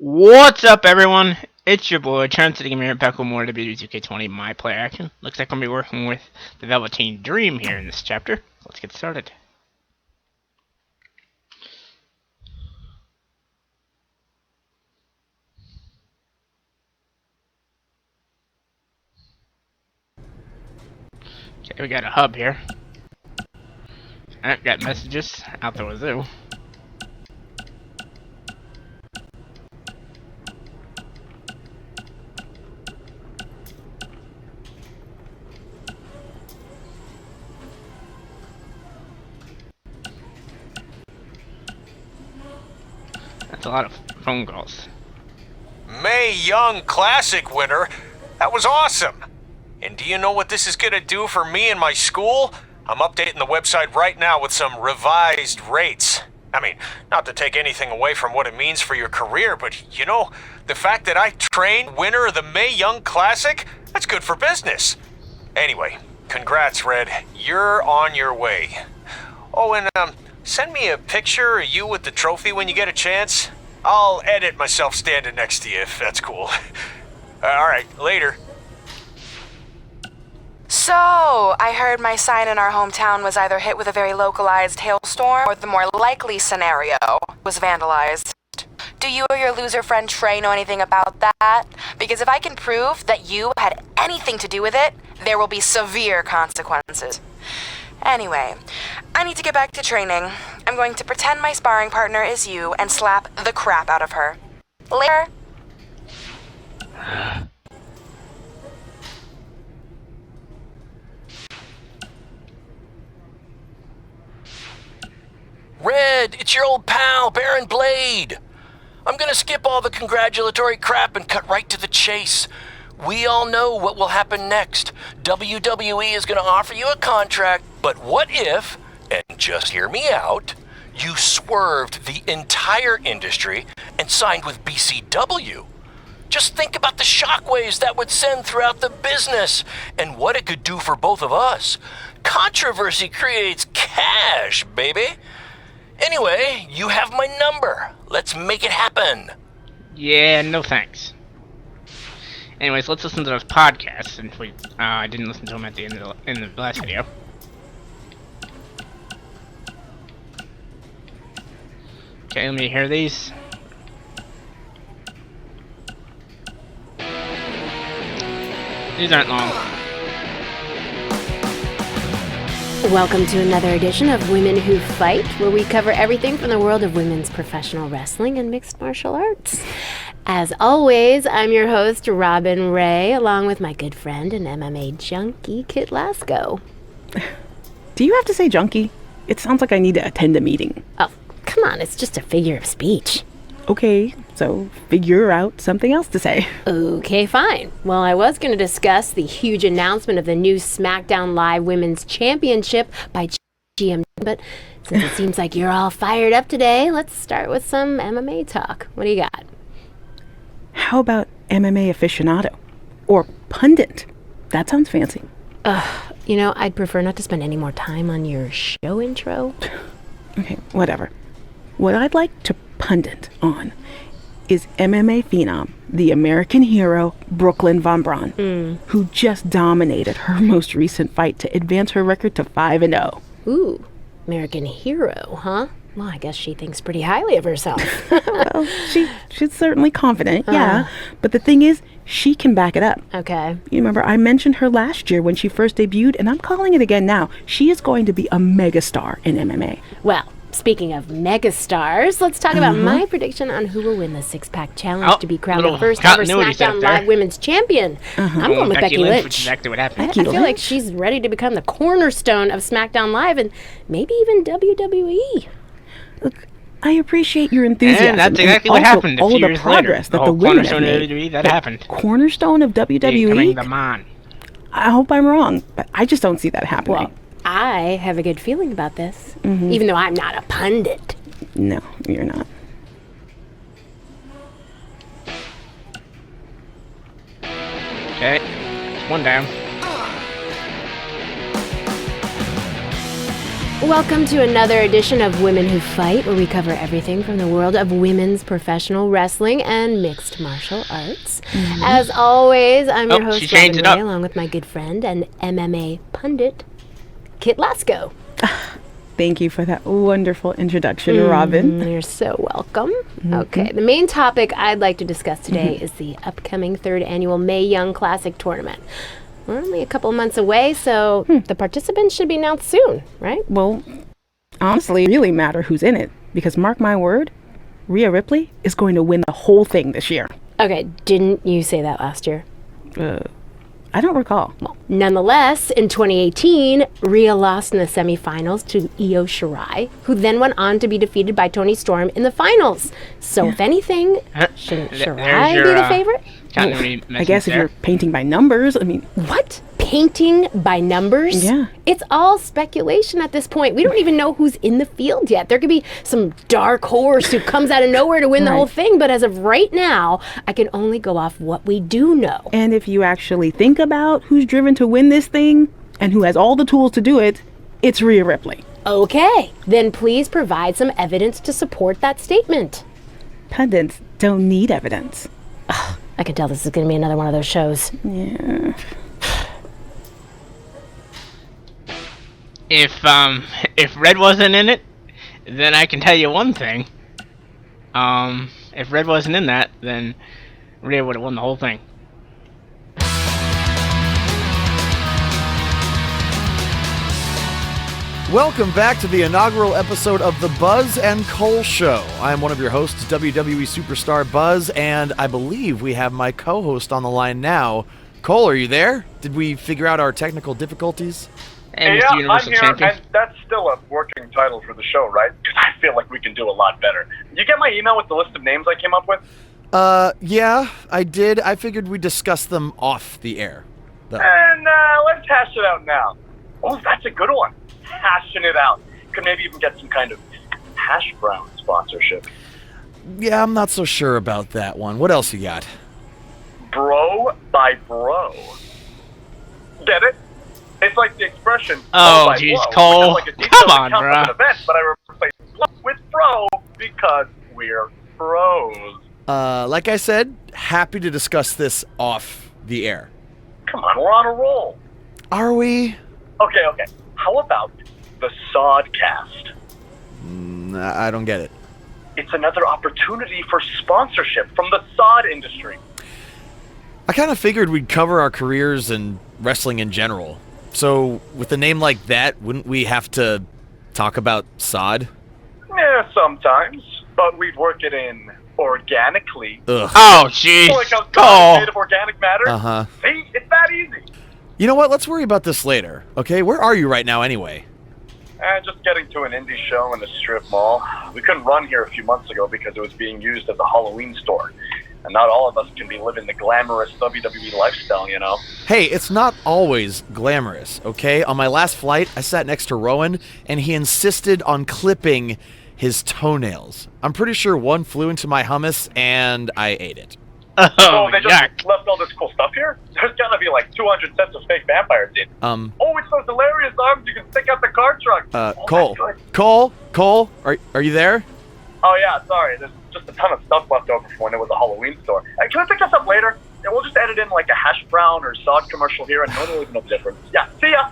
What's up, everyone? It's your boy, Trent, sitting here back with more WWE 2K20 My Player Action. Looks like I'm going to be working with the Velveteen Dream here in this chapter. Let's get started. Okay, we got a hub here. Alright, got messages out the wazoo. That's a lot of phone calls. Mae Young Classic winner? That was awesome! And do you know what this is gonna do for me and my school? I'm updating the website right now with some revised rates. I mean, not to take anything away from what it means for your career, but you know, the fact that I trained winner of the Mae Young Classic, that's good for business. Anyway, congrats, Red. You're on your way. Oh, and send me a picture of you with the trophy when you get a chance. I'll edit myself standing next to you if that's cool. Alright, later. So, I heard my sign in our hometown was either hit with a very localized hailstorm, or the more likely scenario was vandalized. Do you or your loser friend Trey know anything about that? Because if I can prove that you had anything to do with it, there will be severe consequences. Anyway, I need to get back to training. I'm going to pretend my sparring partner is you and slap the crap out of her. Later. Red, it's your old pal, Baron Blade. I'm gonna skip all the congratulatory crap and cut right to the chase. We all know what will happen next. WWE is gonna offer you a contract, but what if, and just hear me out, you swerved the entire industry and signed with BCW? Just think about the shockwaves that would send throughout the business and what it could do for both of us. Controversy creates cash, baby. Anyway, you have my number. Let's make it happen. Yeah, no thanks. Anyways, let's listen to those podcasts since I didn't listen to them at the end of the last video. Okay, let me hear these. These aren't long. Welcome to another edition of Women Who Fight, where we cover everything from the world of women's professional wrestling and mixed martial arts. As always, I'm your host, Robin Ray, along with my good friend and MMA junkie, Kit Lasco. Do you have to say junkie? It sounds like I need to attend a meeting. Oh, come on, it's just a figure of speech. Okay, so figure out something else to say. Okay, fine. Well, I was going to discuss the huge announcement of the new SmackDown Live Women's Championship by GM, but since it seems like you're all fired up today, let's start with some MMA talk. What do you got? How about MMA aficionado? Or pundit? That sounds fancy. I'd prefer not to spend any more time on your show intro. Okay, whatever. What I'd like to pundit on is MMA phenom, the American hero, Brooklyn Von Braun, who just dominated her most recent fight to advance her record to 5-0. Ooh, American hero, huh? Well, I guess she thinks pretty highly of herself. Well, she's certainly confident, yeah. But the thing is, she can back it up. Okay. You remember, I mentioned her last year when she first debuted, and I'm calling it again now. She is going to be a megastar in MMA. Well, speaking of megastars, let's talk about my prediction on who will win the six-pack challenge to be crowned the first ever SmackDown Live Women's Champion. I'm going with Becky Lynch. Which is exactly what happened. I feel like she's ready to become the cornerstone of SmackDown Live and maybe even WWE. Look, I appreciate your enthusiasm. And that's exactly what happened. All of the progress that the women have made. WWE, that happened. Cornerstone of WWE? Becoming the man. I hope I'm wrong, but I just don't see that happening. Well, I have a good feeling about this, even though I'm not a pundit. No, you're not. Okay, one down. Welcome to another edition of Women Who Fight, where we cover everything from the world of women's professional wrestling and mixed martial arts. As always, I'm your host, Robin Ray, along with my good friend and MMA pundit, Kit Lasko. Thank you for that wonderful introduction, Robin. You're so welcome. Okay, the main topic I'd like to discuss today is the upcoming 3rd annual Mae Young Classic tournament. We're only a couple months away, so the participants should be announced soon, right? Well, honestly, it really matter who's in it, because mark my word, Rhea Ripley is going to win the whole thing this year. Okay, didn't you say that last year? I don't recall. Well, nonetheless, in 2018, Rhea lost in the semifinals to Io Shirai, who then went on to be defeated by Toni Storm in the finals. So, if anything, shouldn't Shirai be the favorite? I guess if you're painting by numbers, I mean... What? Painting by numbers? Yeah. It's all speculation at this point. We don't even know who's in the field yet. There could be some dark horse who comes out of nowhere to win the whole thing, but as of right now, I can only go off what we do know. And if you actually think about who's driven to win this thing, and who has all the tools to do it, it's Rhea Ripley. Okay, then please provide some evidence to support that statement. Pundits don't need evidence. I can tell this is going to be another one of those shows. Yeah. If Red wasn't in it, then I can tell you one thing. If Red wasn't in that, then Rhea would have won the whole thing. Welcome back to the inaugural episode of the Buzz and Cole Show. I am one of your hosts, WWE superstar Buzz, and I believe we have my co-host on the line now. Cole, are you there? Did we figure out our technical difficulties? And yeah, Mr. Universal I'm here, Champion. and that's still a working title for the show, right? Because I feel like we can do a lot better. You get my email with the list of names I came up with? Yeah, I did. I figured we'd discuss them off the air, though. And let's hash it out now. Oh, that's a good one. Hashing it out. Could maybe even get some kind of hash brown sponsorship. Yeah, I'm not so sure about that one. What else you got? Bro by bro. Get it? It's like the expression. Oh, jeez, Cole. Like Come on, bro. Event, but I replace with bro because we're pros. Like I said, happy to discuss this off the air. Come on, we're on a roll. Are we? Okay. How about the Sodcast? I don't get it. It's another opportunity for sponsorship from the sod industry. I kind of figured we'd cover our careers and wrestling in general. So, with a name like that, wouldn't we have to talk about sod? Yeah, sometimes. But we'd work it in organically. Ugh. Oh, jeez. Like how Cole. sod is made of organic matter. Uh-huh. See? It's that easy. You know what? Let's worry about this later, okay? Where are you right now anyway? Just getting to an indie show in the strip mall. We couldn't run here a few months ago because it was being used as a Halloween store. And not all of us can be living the glamorous WWE lifestyle, you know? Hey, it's not always glamorous, okay? On my last flight, I sat next to Rowan, and he insisted on clipping his toenails. I'm pretty sure one flew into my hummus, and I ate it. Oh, they just yuck. left all this cool stuff here? There's gotta be like 200 sets of fake vampires in. Oh, it's those hilarious arms you can stick out the car trunk. Cole, are you there? Oh yeah, sorry. There's just a ton of stuff left over from when it was a Halloween store. Can I pick this up later? Yeah, we'll just edit in like a hash brown or sod commercial here, and no one will even know the difference. Yeah, see ya.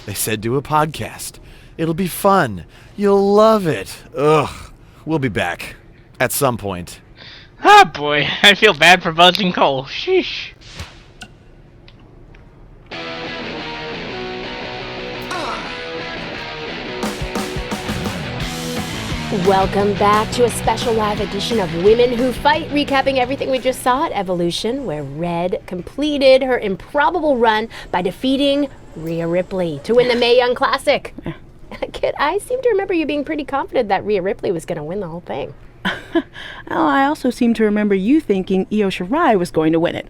They said do a podcast. It'll be fun. You'll love it. Ugh. We'll be back. At some point. Ah, boy. I feel bad for Buzz and Cole. Sheesh. Welcome back to a special live edition of Women Who Fight, recapping everything we just saw at Evolution, where Red completed her improbable run by defeating Rhea Ripley to win the Mae Young Classic. Kit, I seem to remember you being pretty confident that Rhea Ripley was going to win the whole thing. I also seem to remember you thinking Io Shirai was going to win it.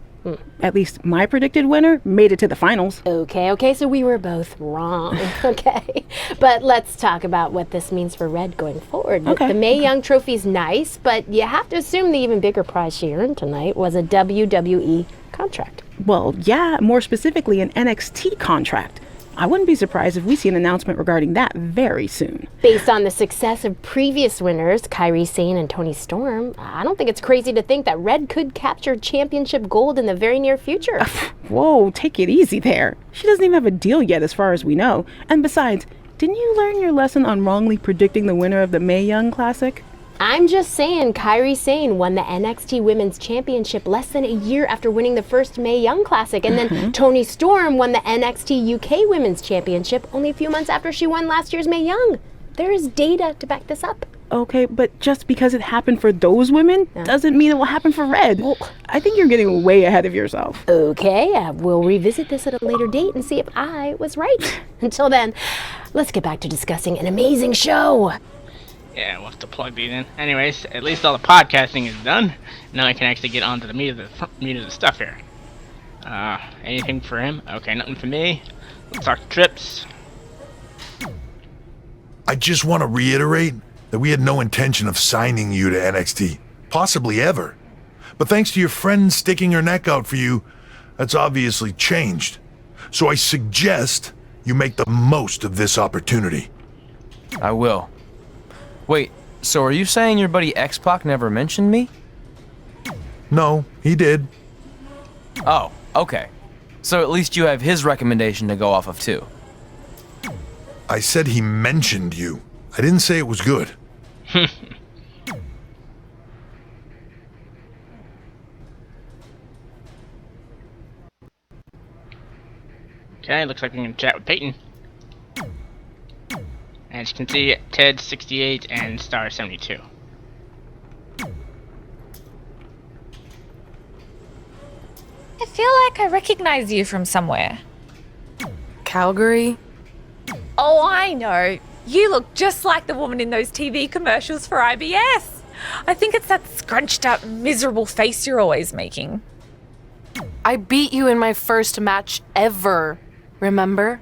At least my predicted winner made it to the finals. Okay, so we were both wrong. Okay, but let's talk about what this means for Red going forward. Okay. The Mae Young trophy's nice, but you have to assume the even bigger prize she earned tonight was a WWE contract. Well, yeah, more specifically an NXT contract. I wouldn't be surprised if we see an announcement regarding that very soon. Based on the success of previous winners, Kairi Sane and Toni Storm, I don't think it's crazy to think that Red could capture championship gold in the very near future. Whoa, take it easy there. She doesn't even have a deal yet as far as we know. And besides, didn't you learn your lesson on wrongly predicting the winner of the Mae Young Classic? I'm just saying, Kairi Sane won the NXT Women's Championship less than a year after winning the first Mae Young Classic, and then Toni Storm won the NXT UK Women's Championship only a few months after she won last year's Mae Young. There is data to back this up. Okay, but just because it happened for those women doesn't mean it will happen for Red. Well, I think you're getting way ahead of yourself. Okay, we'll revisit this at a later date and see if I was right. Until then, let's get back to discussing an amazing show. Yeah, we'll have to plug these in. Anyways, at least all the podcasting is done. Now I can actually get on to the meat of the stuff here. Anything for him? Okay, nothing for me. Let's talk trips. I just want to reiterate that we had no intention of signing you to NXT, possibly ever. But thanks to your friend sticking her neck out for you, that's obviously changed. So I suggest you make the most of this opportunity. I will. Wait, so are you saying your buddy X-Pac never mentioned me? No, he did. Oh, okay. So at least you have his recommendation to go off of too. I said he mentioned you. I didn't say it was good. Okay, looks like we can chat with Peyton. As you can see, Ted 68 and Star 72. I feel like I recognize you from somewhere. Calgary? Oh, I know. You look just like the woman in those TV commercials for IBS. I think it's that scrunched up, miserable face you're always making. I beat you in my first match ever, remember?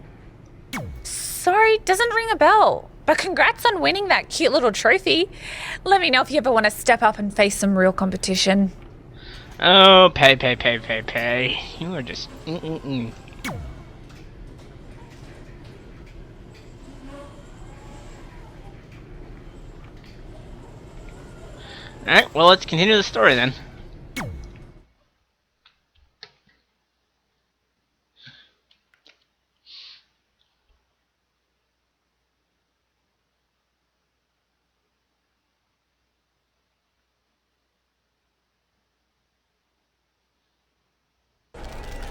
Sorry, doesn't ring a bell. But congrats on winning that cute little trophy. Let me know if you ever want to step up and face some real competition. Oh, pay. You are just... Alright, well, let's continue the story then.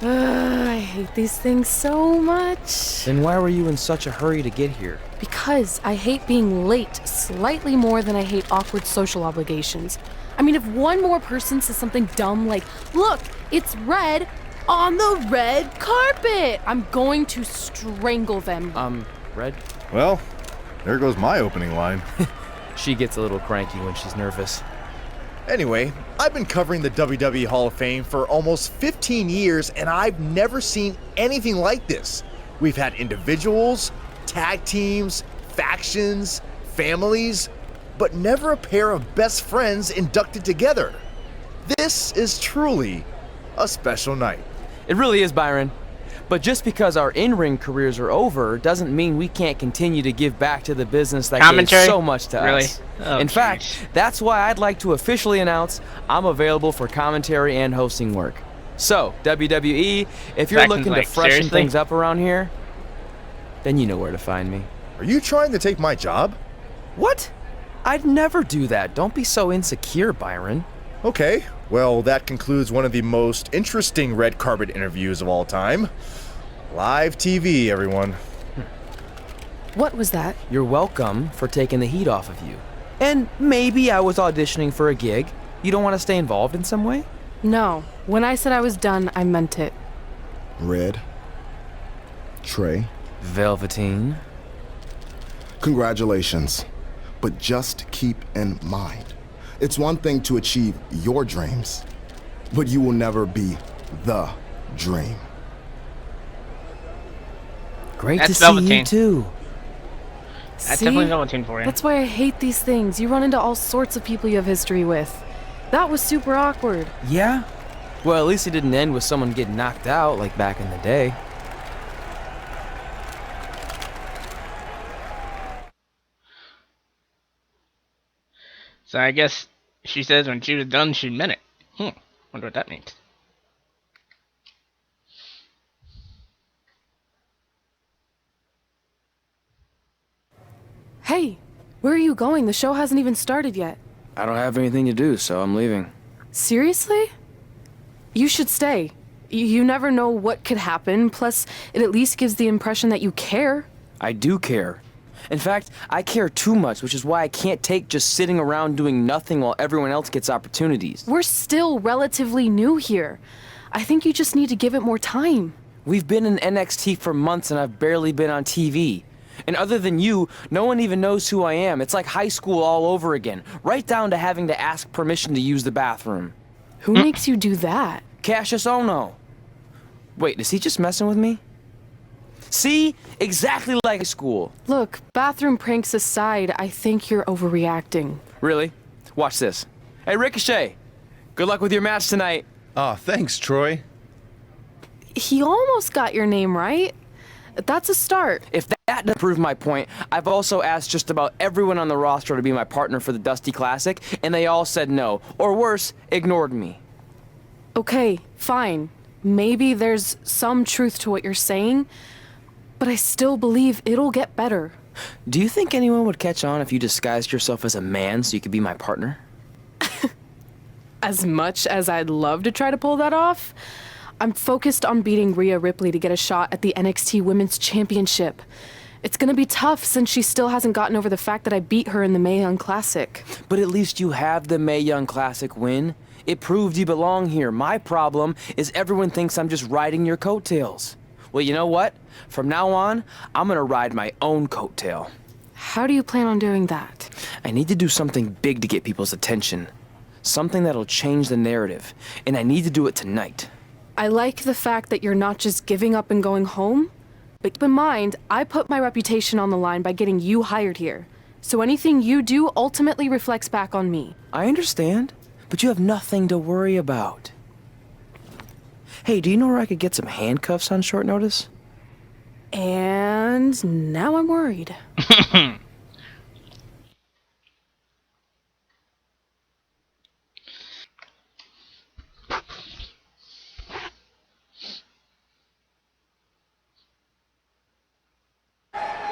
I hate these things so much. Then why were you in such a hurry to get here? Because I hate being late slightly more than I hate awkward social obligations. I mean, if one more person says something dumb like, "Look, it's red on the red carpet," I'm going to strangle them. Red? Well, there goes my opening line. She gets a little cranky when she's nervous. Anyway, I've been covering the WWE Hall of Fame for almost 15 years, and I've never seen anything like this. We've had individuals, tag teams, factions, families, but never a pair of best friends inducted together. This is truly a special night. It really is, Byron. But just because our in-ring careers are over doesn't mean we can't continue to give back to the business that gave so much to us. In fact, that's why I'd like to officially announce I'm available for commentary and hosting work. So, WWE, if you're looking to freshen things up around here, then you know where to find me. Are you trying to take my job? What? I'd never do that. Don't be so insecure, Byron. Okay, well, that concludes one of the most interesting red carpet interviews of all time. Live TV, everyone. What was that? You're welcome for taking the heat off of you. And maybe I was auditioning for a gig. You don't want to stay involved in some way? No. When I said I was done, I meant it. Red. Trey. Velveteen. Congratulations. But just keep in mind, it's one thing to achieve your dreams, but you will never be the dream. Great to see you too. That's definitely Velveteen for you. That's why I hate these things. You run into all sorts of people you have history with. That was super awkward. Yeah? Well, at least it didn't end with someone getting knocked out like back in the day. So I guess she says when she was done, she meant it. Wonder what that means. Hey, where are you going? The show hasn't even started yet. I don't have anything to do, so I'm leaving. Seriously? You should stay. You never know what could happen, plus it at least gives the impression that you care. I do care. In fact, I care too much, which is why I can't take just sitting around doing nothing while everyone else gets opportunities. We're still relatively new here. I think you just need to give it more time. We've been in NXT for months and I've barely been on TV. And other than you, no one even knows who I am. It's like high school all over again, right down to having to ask permission to use the bathroom. Who makes you do that? Cassius Ohno. Wait, is he just messing with me? See? Exactly like school. Look, bathroom pranks aside, I think you're overreacting. Really? Watch this. Hey, Ricochet. Good luck with your match tonight. Oh, thanks, Troy. He almost got your name right. That's a start. If that doesn't prove my point, I've also asked just about everyone on the roster to be my partner for the Dusty Classic, and they all said no. Or worse, ignored me. Okay, fine. Maybe there's some truth to what you're saying, but I still believe it'll get better. Do you think anyone would catch on if you disguised yourself as a man so you could be my partner? As much as I'd love to try to pull that off, I'm focused on beating Rhea Ripley to get a shot at the NXT Women's Championship. It's gonna be tough since she still hasn't gotten over the fact that I beat her in the Mae Young Classic. But at least you have the Mae Young Classic win. It proved you belong here. My problem is everyone thinks I'm just riding your coattails. Well, you know what? From now on, I'm gonna ride my own coattail. How do you plan on doing that? I need to do something big to get people's attention. Something that'll change the narrative. And I need to do it tonight. I like the fact that you're not just giving up and going home, but keep in mind, I put my reputation on the line by getting you hired here. So anything you do ultimately reflects back on me. I understand, but you have nothing to worry about. Hey, do you know where I could get some handcuffs on short notice? And now I'm worried.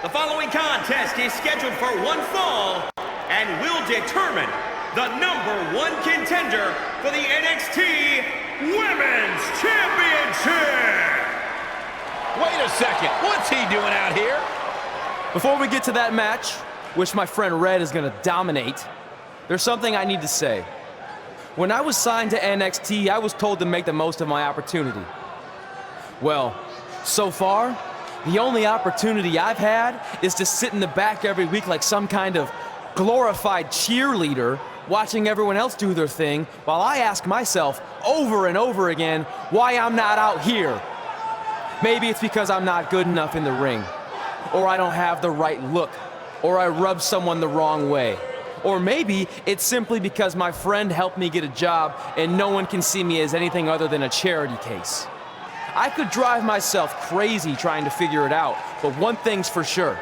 The following contest is scheduled for one fall and will determine the #1 contender for the NXT Women's Championship! Wait a second, what's he doing out here? Before we get to that match, which my friend Red is gonna dominate, there's something I need to say. When I was signed to NXT, I was told to make the most of my opportunity. Well, so far, the only opportunity I've had is to sit in the back every week like some kind of glorified cheerleader, watching everyone else do their thing, while I ask myself over and over again why I'm not out here. Maybe it's because I'm not good enough in the ring, or I don't have the right look, or I rub someone the wrong way. Or maybe it's simply because my friend helped me get a job and no one can see me as anything other than a charity case. I could drive myself crazy trying to figure it out, but one thing's for sure.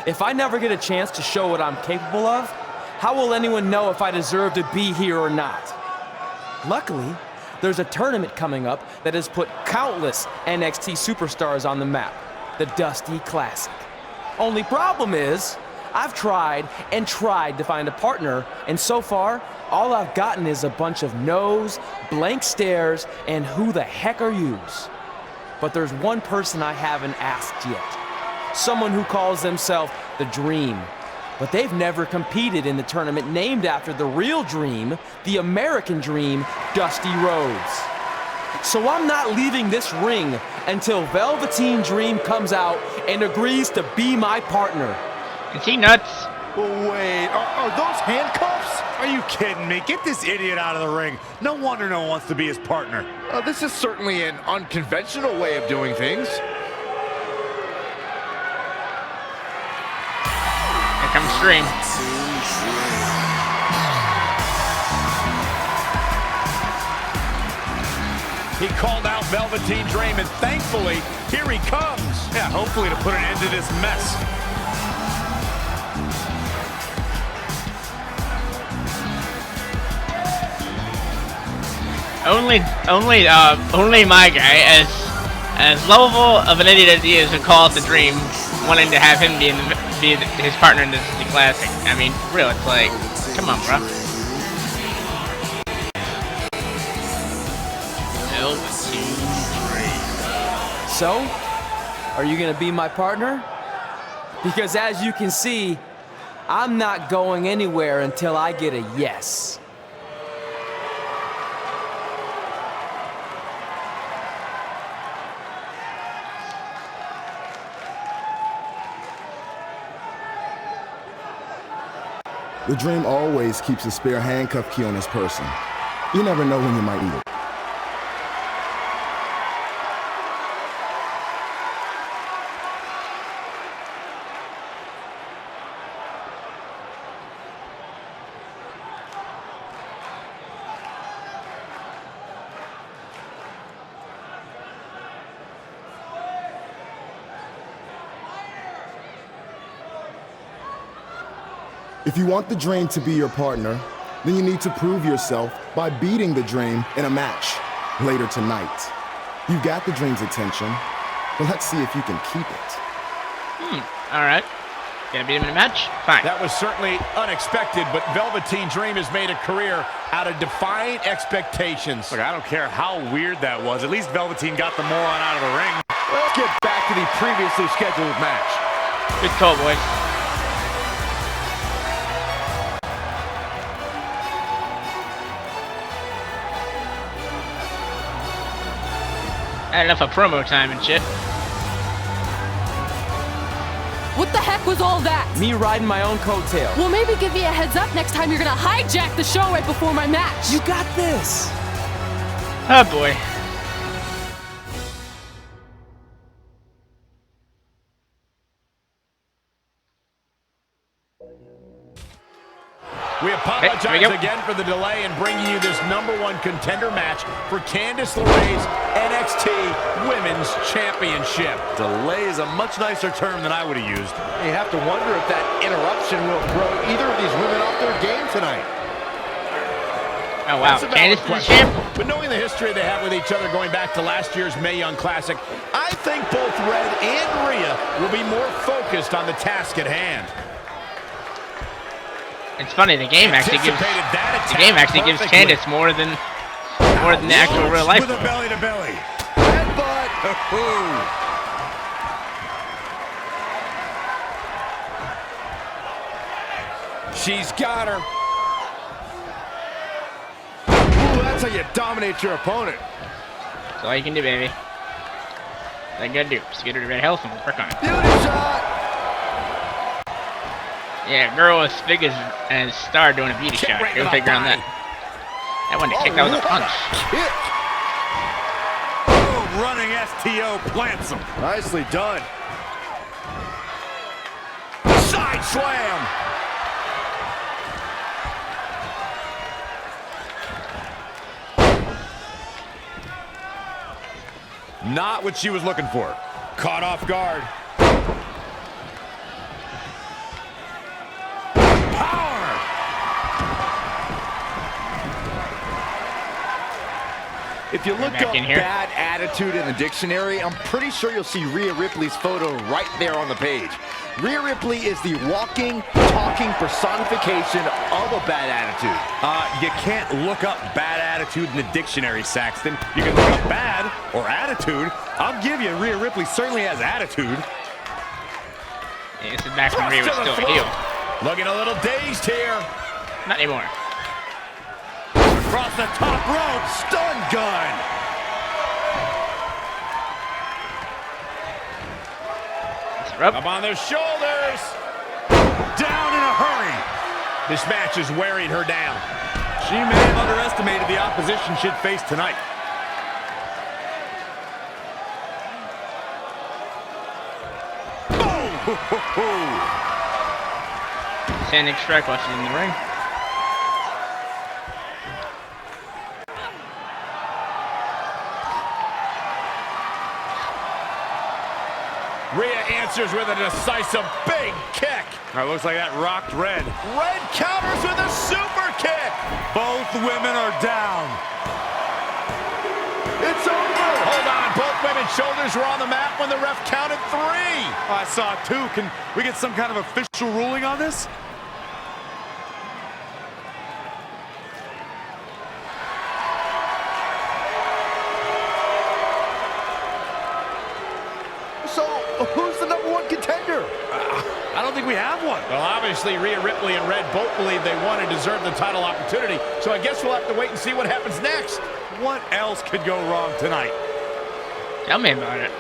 If I never get a chance to show what I'm capable of, how will anyone know if I deserve to be here or not? Luckily, there's a tournament coming up that has put countless NXT superstars on the map, the Dusty Classic. Only problem is, I've tried and tried to find a partner, and so far, all I've gotten is a bunch of no's, blank stares, and who the heck are yous? But there's one person I haven't asked yet. Someone who calls themselves the Dream. But they've never competed in the tournament named after the real Dream, the American Dream, Dusty Rhodes. So I'm not leaving this ring until Velveteen Dream comes out and agrees to be my partner. Is he nuts? Wait, are those handcuffs? Are you kidding me? Get this idiot out of the ring. No wonder no one wants to be his partner. This is certainly an unconventional way of doing things. Here comes Dream. He called out Velveteen Dream, and thankfully, here he comes. Yeah, hopefully to put an end to this mess. Only my guy, as lovable of an idiot as he is, to call it the dream, wanting to have him be his partner in this classic. I mean, for real, it's like, come on, bro. So, are you gonna be my partner? Because as you can see, I'm not going anywhere until I get a yes. The Dream always keeps a spare handcuff key on his person. You never know when you might need it. If you want the Dream to be your partner, then you need to prove yourself by beating the Dream in a match later tonight. You've got the Dream's attention, but let's see if you can keep it. Alright. Gonna beat him in a match? Fine. That was certainly unexpected, but Velveteen Dream has made a career out of defying expectations. Look, I don't care how weird that was. At least Velveteen got the moron out of the ring. Let's get back to the previously scheduled match. Good call, boys. Had enough of promo time and shit. What the heck was all that? Me riding my own coattail. Well, maybe give me a heads up next time you're gonna hijack the show right before my match. You got this. Oh boy. We apologize again for the delay in bringing you this #1 contender match for Candice LeRae's NXT Women's Championship. Delay is a much nicer term than I would have used. You have to wonder if that interruption will throw either of these women off their game tonight. Oh wow, Candice is the champ? But knowing the history they have with each other going back to last year's Mae Young Classic, I think both Red and Rhea will be more focused on the task at hand. It's funny, the game actually gives Candice more than the actual real life. With a belly to belly. Headbutt. She's got her. Ooh, that's how you dominate your opponent. That's all you can do, baby. That's all you gotta do. Just get her to red health and work on it. Beauty shot. Yeah, girl as big as Star doing a beauty shot. Go figure on that. That wasn't a kick, that was a punch. Kick. Oh, running STO plants him. Nicely done. Side slam. Not what she was looking for. Caught off guard. If you look up bad attitude in the dictionary, I'm pretty sure you'll see Rhea Ripley's photo right there on the page. Rhea Ripley is the walking, talking personification of a bad attitude. You can't look up bad attitude in the dictionary, Saxton. You can look up bad or attitude. I'll give you, Rhea Ripley certainly has attitude. Yeah, this is back when Rhea was still a heel. Looking a little dazed here. Not anymore. Across the top rope, stun gun. Up on their shoulders. Down in a hurry. This match is wearing her down. She may have underestimated the opposition she'd face tonight. Boom! Standing strike while she's in the ring. Rhea answers with a decisive big kick. It looks like that rocked Red. Red counters with a super kick. Both women are down. shoulders were on the mat when the ref counted 3. Oh, I saw it too. Can we get some kind of official ruling on this? So, who's the #1 contender? I don't think we have one. Well, obviously, Rhea Ripley and Red both believe they won and deserve the title opportunity, so I guess we'll have to wait and see what happens next. What else could go wrong tonight? Tell me about it.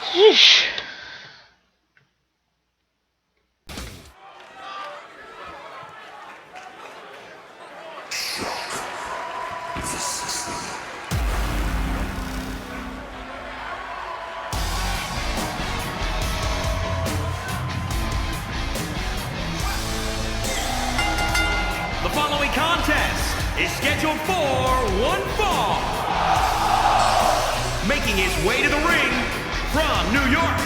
Sheesh. The following contest is scheduled for one fall. Making his way to the ring from New York,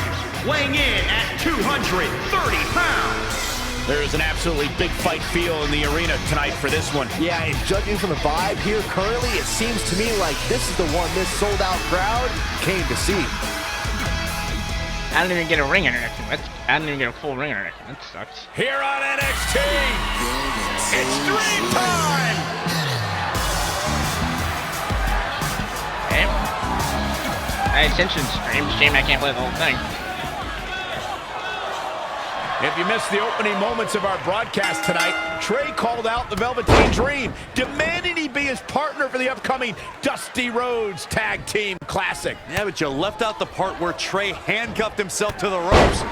weighing in at 230 pounds. There's an absolutely big fight feel in the arena tonight for this one. Yeah, and judging from the vibe here currently, it seems to me like this is the one this sold-out crowd came to see. I didn't even get a ring introduction. I didn't even get a full ring introduction. That sucks. Here on NXT, it's Dream Time! Hey. I attention stream. Shame I can't play the whole thing. If you missed the opening moments of our broadcast tonight, Trey called out the Velveteen Dream, demanding he be his partner for the upcoming Dusty Rhodes Tag Team Classic. Yeah, but you left out the part where Trey handcuffed himself to the ropes.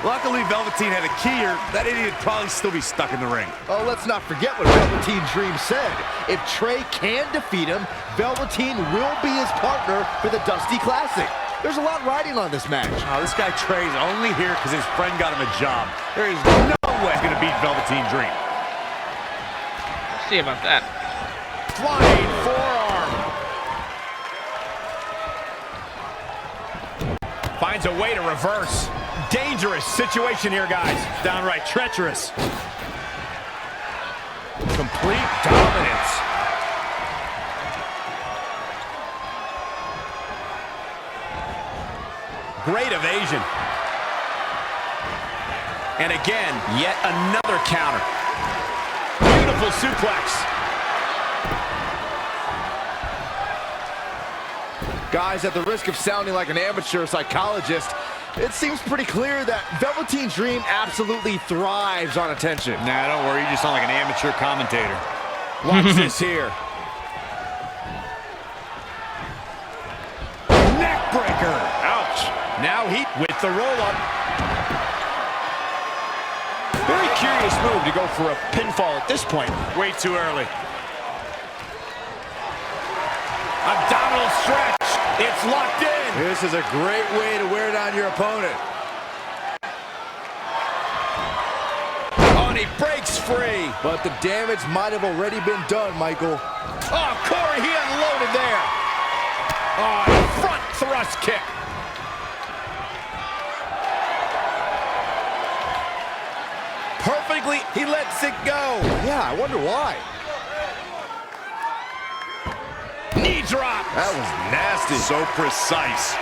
Luckily, Velveteen had a key here. That idiot would probably still be stuck in the ring. Oh, let's not forget what Velveteen Dream said. If Trey can defeat him, Velveteen will be his partner for the Dusty Classic. There's a lot riding on this match. Oh, this guy Trey's only here because his friend got him a job. There is no way he's going to beat Velveteen Dream. Let's see about that. Flying forearm. Finds a way to reverse. Dangerous situation here, guys. Downright treacherous. Complete dominance. Great evasion. And again, yet another counter. Beautiful suplex. Guys, at the risk of sounding like an amateur psychologist, it seems pretty clear that Velveteen Dream absolutely thrives on attention. Nah, don't worry, you just sound like an amateur commentator. Watch this here. Neckbreaker. Ouch. Now he with the roll-up. Very curious move to go for a pinfall at this point. Way too early. Abdominal stretch. It's locked in. This is a great way to wear down your opponent. Oh, and he breaks free. But the damage might have already been done, Michael. Oh, Corey, he unloaded there. Oh, front thrust kick. Perfectly, he lets it go. Yeah, I wonder why. Knee drop. That was nasty. So precise.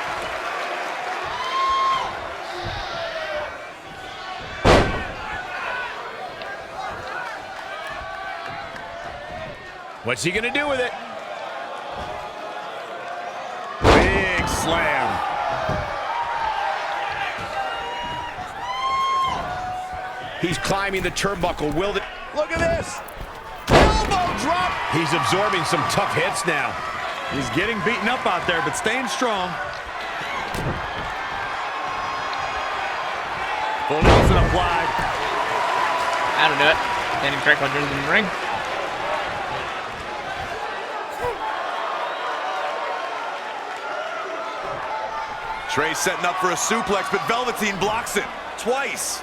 What's he gonna do with it? Big slam. He's climbing the turnbuckle. Will it? Look at this. Elbow drop. He's absorbing some tough hits now. He's getting beaten up out there, but staying strong. Full Nelson applied. That'll do it. Standing correct while Jordan's in the ring. Trey setting up for a suplex, but Velveteen blocks it twice.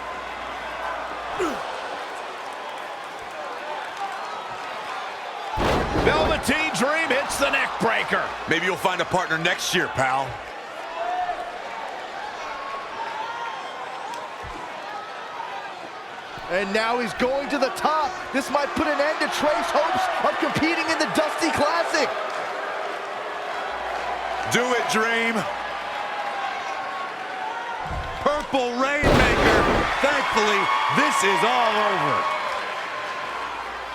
Velveteen Dream hits the neck breaker. Maybe you'll find a partner next year, pal. And now he's going to the top. This might put an end to Trey's hopes of competing in the Dusty Classic. Do it, Dream. Purple Rainmaker. Thankfully, this is all over.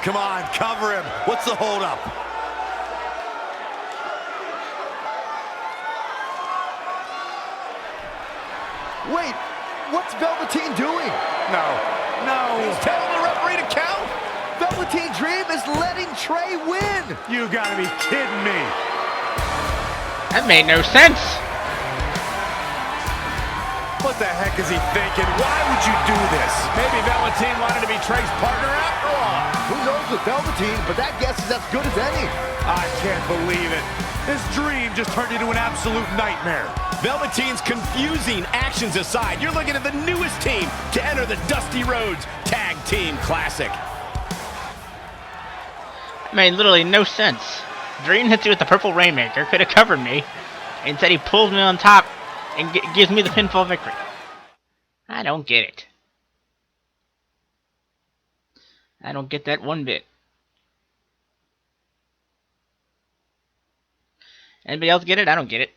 Come on, cover him. What's the holdup? Wait, what's Velveteen doing? No. He's telling the referee to count. Velveteen Dream is letting Trey win. You gotta be kidding me. That made no sense. What the heck is he thinking? Why would you do this? Maybe Velveteen wanted to be Trey's partner after all. Who knows with Velveteen, but that guess is as good as any. I can't believe it. This dream just turned into an absolute nightmare. Velveteen's confusing actions aside, you're looking at the newest team to enter the Dusty Rhodes Tag Team Classic. That made literally no sense. Dream hits you with the Purple Rainmaker, could have covered me. Instead he pulls me on top and gives me the pinfall victory. I don't get it. I don't get that one bit. Anybody else get it? I don't get it.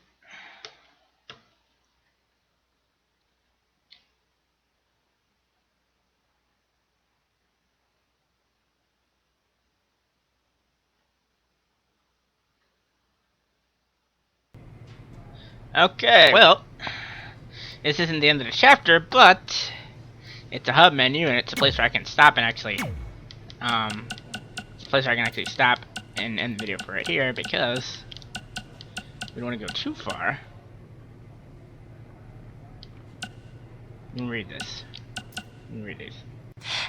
Okay, well, this isn't the end of the chapter, but it's a hub menu and it's a place where I can stop and actually, it's a place where I can actually stop and end the video for right here because we don't want to go too far. Let me read this. Let me read these.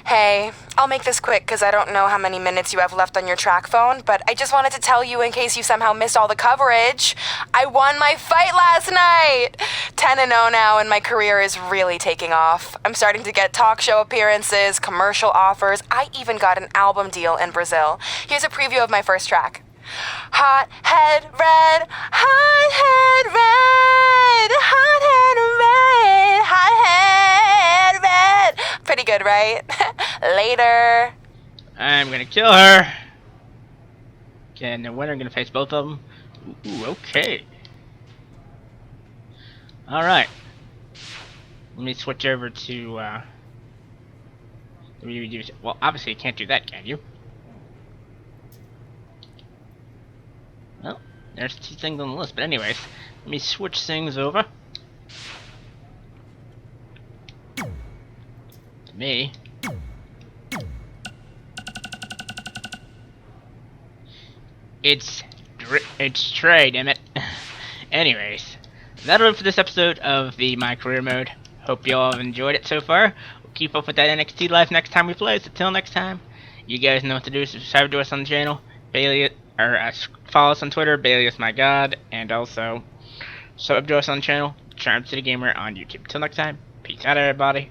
Hey, I'll make this quick because I don't know how many minutes you have left on your track phone, but I just wanted to tell you in case you somehow missed all the coverage. I won my fight last night! 10-0 now and my career is really taking off. I'm starting to get talk show appearances, commercial offers. I even got an album deal in Brazil. Here's a preview of my first track. Hot head red, hot head red, hot head red, hot head red. Pretty good, right? Later. I'm gonna kill her. Okay, and the winner gonna face both of them. Ooh, okay. Alright. Let me switch over to, well, obviously you can't do that, can you? Well, there's two things on the list, but anyways, let me switch things over. To me. It's Trey, damn it. Anyways, that'll do it for this episode of the My Career mode. Hope you all have enjoyed it so far. We'll keep up with that NXT live next time we play. So till next time, you guys know what to do. Subscribe to us on the channel. Bailey, or follow us on Twitter. Bailey is my god, and also subscribe to us on the channel. Charm City Gamer on YouTube. Till next time, peace out, everybody.